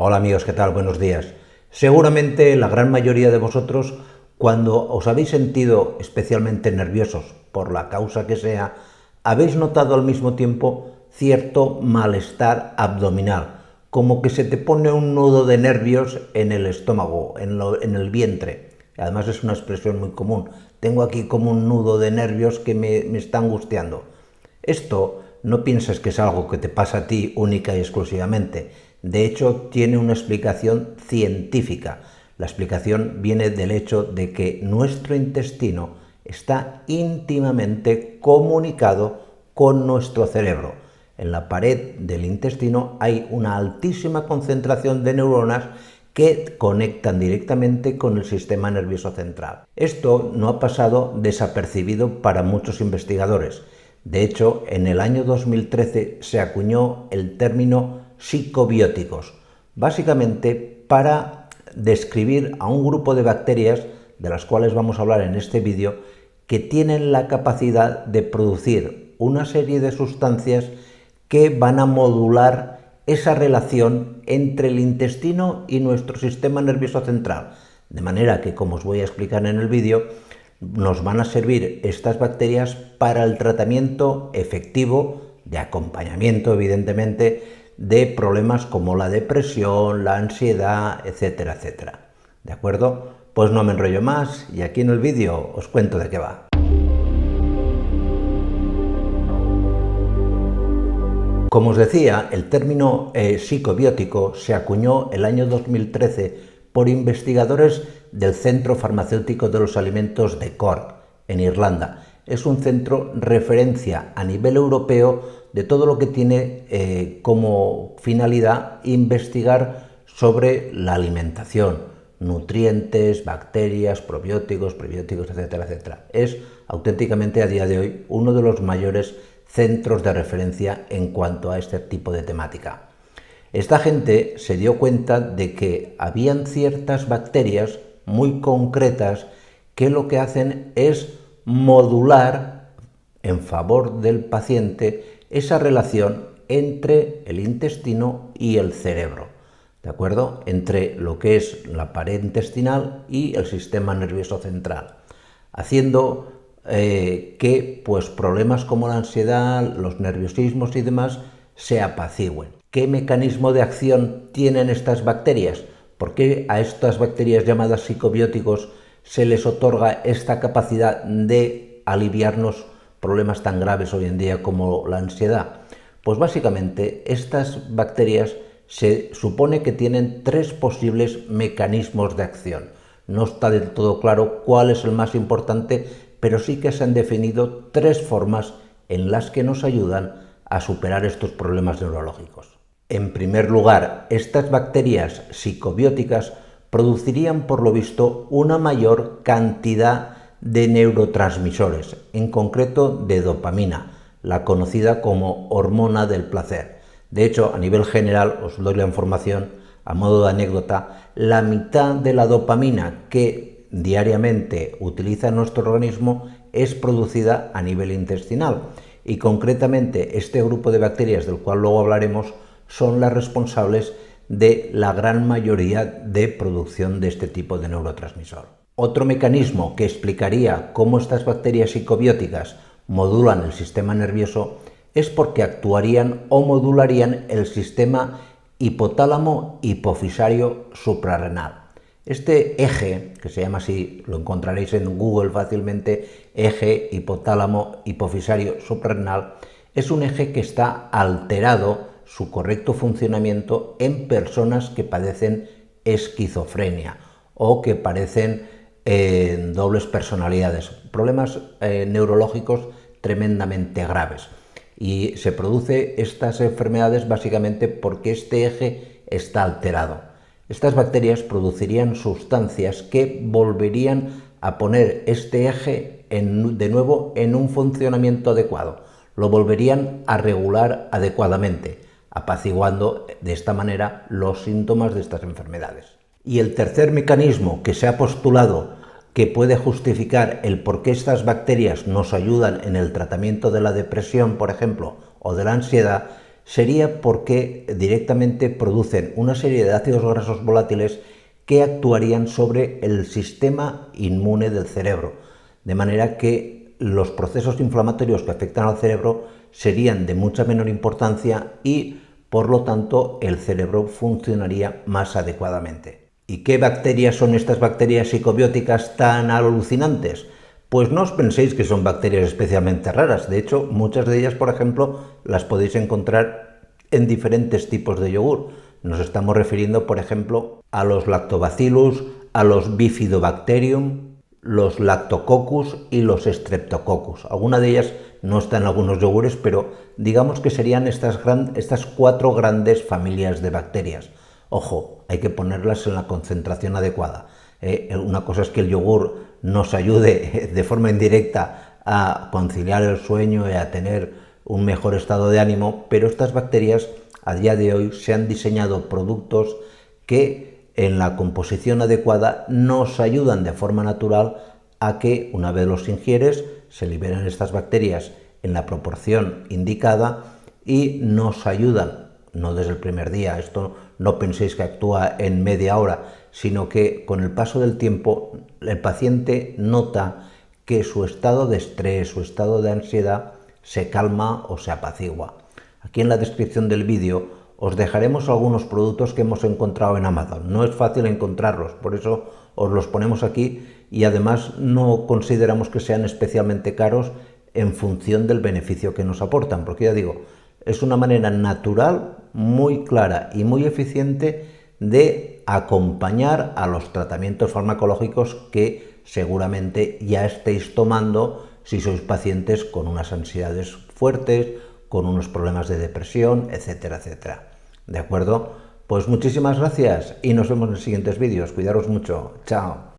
Hola amigos, ¿qué tal? Buenos días. Seguramente la gran mayoría de vosotros, cuando os habéis sentido especialmente nerviosos, por la causa que sea, habéis notado al mismo tiempo cierto malestar abdominal, como que se te pone un nudo de nervios en el estómago, en el vientre. Además es una expresión muy común. Tengo aquí como un nudo de nervios que me está angustiando. Esto no pienses que es algo que te pasa a ti única y exclusivamente. De hecho, tiene una explicación científica. La explicación viene del hecho de que nuestro intestino está íntimamente comunicado con nuestro cerebro. En la pared del intestino hay una altísima concentración de neuronas que conectan directamente con el sistema nervioso central. Esto no ha pasado desapercibido para muchos investigadores. De hecho, en el año 2013 se acuñó el término psicobióticos, básicamente para describir a un grupo de bacterias, de las cuales vamos a hablar en este vídeo, que tienen la capacidad de producir una serie de sustancias que van a modular esa relación entre el intestino y nuestro sistema nervioso central. De manera que, como os voy a explicar en el vídeo, nos van a servir estas bacterias para el tratamiento efectivo, de acompañamiento evidentemente, de problemas como la depresión, la ansiedad, etcétera, etcétera. ¿De acuerdo? Pues no me enrollo más y aquí en el vídeo os cuento de qué va. Como os decía, el término psicobiótico se acuñó el año 2013 por investigadores del Centro Farmacéutico de los Alimentos de Cork, en Irlanda. Es un centro referencia a nivel europeo de todo lo que tiene como finalidad investigar sobre la alimentación, nutrientes, bacterias, probióticos, prebióticos, etcétera, etcétera. Es auténticamente a día de hoy uno de los mayores centros de referencia en cuanto a este tipo de temática. Esta gente se dio cuenta de que habían ciertas bacterias muy concretas que lo que hacen es modular en favor del paciente esa relación entre el intestino y el cerebro, ¿de acuerdo? Entre lo que es la pared intestinal y el sistema nervioso central, haciendo que pues, problemas como la ansiedad, los nerviosismos y demás se apacigüen. ¿Qué mecanismo de acción tienen estas bacterias? ¿Por qué a estas bacterias llamadas psicobióticos se les otorga esta capacidad de aliviarnos problemas tan graves hoy en día como la ansiedad? Pues básicamente estas bacterias se supone que tienen tres posibles mecanismos de acción. No está del todo claro cuál es el más importante, pero sí que se han definido tres formas en las que nos ayudan a superar estos problemas neurológicos. En primer lugar, estas bacterias psicobióticas producirían, por lo visto, una mayor cantidad de neurotransmisores, en concreto de dopamina, la conocida como hormona del placer. De hecho, a nivel general, os doy la información a modo de anécdota, la mitad de la dopamina que diariamente utiliza nuestro organismo es producida a nivel intestinal y concretamente este grupo de bacterias del cual luego hablaremos son las responsables de la gran mayoría de producción de este tipo de neurotransmisor. Otro mecanismo que explicaría cómo estas bacterias psicobióticas modulan el sistema nervioso es porque actuarían o modularían el sistema hipotálamo hipofisario suprarrenal. Este eje, que se llama así, lo encontraréis en Google fácilmente, eje hipotálamo hipofisario suprarrenal, es un eje que está alterado su correcto funcionamiento en personas que padecen esquizofrenia o que padecen dobles personalidades, problemas neurológicos tremendamente graves. Y se producen estas enfermedades básicamente porque este eje está alterado. Estas bacterias producirían sustancias que volverían a poner este eje de nuevo en un funcionamiento adecuado, lo volverían a regular adecuadamente, apaciguando de esta manera los síntomas de estas enfermedades. Y el tercer mecanismo que se ha postulado que puede justificar el por qué estas bacterias nos ayudan en el tratamiento de la depresión, por ejemplo, o de la ansiedad, sería porque directamente producen una serie de ácidos grasos volátiles que actuarían sobre el sistema inmune del cerebro, de manera que los procesos inflamatorios que afectan al cerebro serían de mucha menor importancia y, por lo tanto, el cerebro funcionaría más adecuadamente. ¿Y qué bacterias son estas bacterias psicobióticas tan alucinantes? Pues no os penséis que son bacterias especialmente raras. De hecho, muchas de ellas, por ejemplo, las podéis encontrar en diferentes tipos de yogur. Nos estamos refiriendo, por ejemplo, a los lactobacillus, a los bifidobacterium, los lactococcus y los streptococcus. Alguna de ellas no está en algunos yogures, pero digamos que serían estas 4 grandes familias de bacterias. Ojo, hay que ponerlas en la concentración adecuada. Una cosa es que el yogur nos ayude de forma indirecta a conciliar el sueño y a tener un mejor estado de ánimo, pero estas bacterias a día de hoy se han diseñado productos que en la composición adecuada nos ayudan de forma natural a que una vez los ingieres se liberen estas bacterias en la proporción indicada y nos ayudan, no desde el primer día, esto no penséis que actúa en media hora, sino que con el paso del tiempo el paciente nota que su estado de estrés, su estado de ansiedad se calma o se apacigua. Aquí en la descripción del vídeo os dejaremos algunos productos que hemos encontrado en Amazon. No es fácil encontrarlos, por eso os los ponemos aquí y además no consideramos que sean especialmente caros en función del beneficio que nos aportan, porque ya digo, es una manera natural, muy clara y muy eficiente de acompañar a los tratamientos farmacológicos que seguramente ya estéis tomando si sois pacientes con unas ansiedades fuertes, con unos problemas de depresión, etcétera, etcétera. ¿De acuerdo? Pues muchísimas gracias y nos vemos en los siguientes vídeos. Cuidaros mucho. Chao.